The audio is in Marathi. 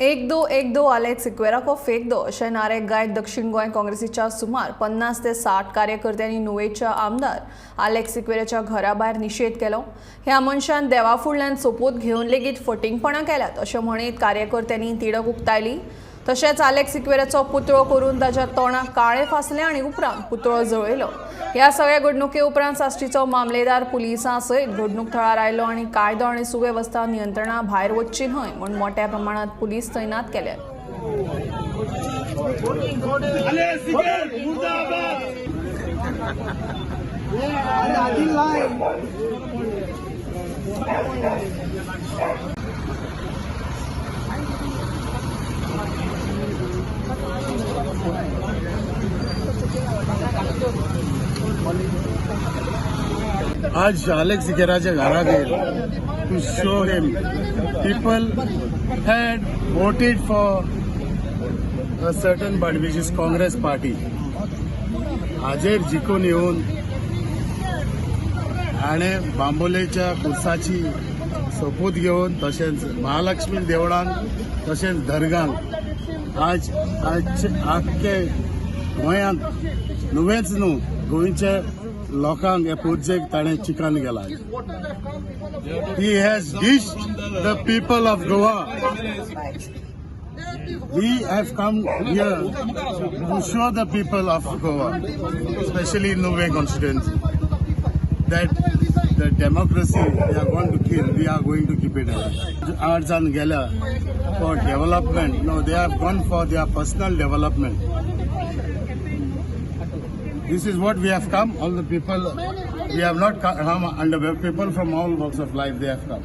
1-2 आलेक्स सिक्वेरा को फेक दो अशें नारे गायत दक्षिण गोंय काँग्रेसीच्या सुमार 50 ते 60 कार्यकर्त्यांनी नुवेच्या आमदार आलेक्स सिक्वेराच्या घरा भायर निषेध केलो। ह्या मनशान देवा फुडल्यान सोपूत घेवन लेगीत फटिंगपणां केल्यात अशें म्हणीत कार्यकर्त्यांनी तिडक उक्तायली। तशेंच आलेक्स सिक्वेराचो पुतळो करून ताच्या तोंडाक काळे फासले आनी उपरांत पुतळो जळयलो। ह्या सगळ्या घडणुके उपरांत साश्टीचो मामलेदार पुलिसां सयत घडणूक थळार आयलो आनी कायदो आनी सुवेवस्था नियंत्रणा भायर वचची न्हय म्हूण मोठ्या प्रमाणात पुलीस तैनात केल्यात। आज आलेक्स सिक्वेराच्या घरा गेले to show him people had voted for a certain party which is Congress party. हाजेर जिखून येवन आणि बांबोलेच्या खुर्साची सोपूत घेवन तशेंच महालक्ष्मी देवळान तशेंच दर्गांक आज आख्खे गोंयांत नुवेंच न्हू गोंयचे लोकांक हे पुजेक ताणें चिकन गेला। He has dished the people of Goa. We have come here to show the people of Goa, especially in Nuve constituency, that the democracy we are going to kill, we are going to keep it alive. Arjan Gela for development, no, they have gone for their personal development. This is what we have come, all the people, we have not come under people from all walks of life, they have come.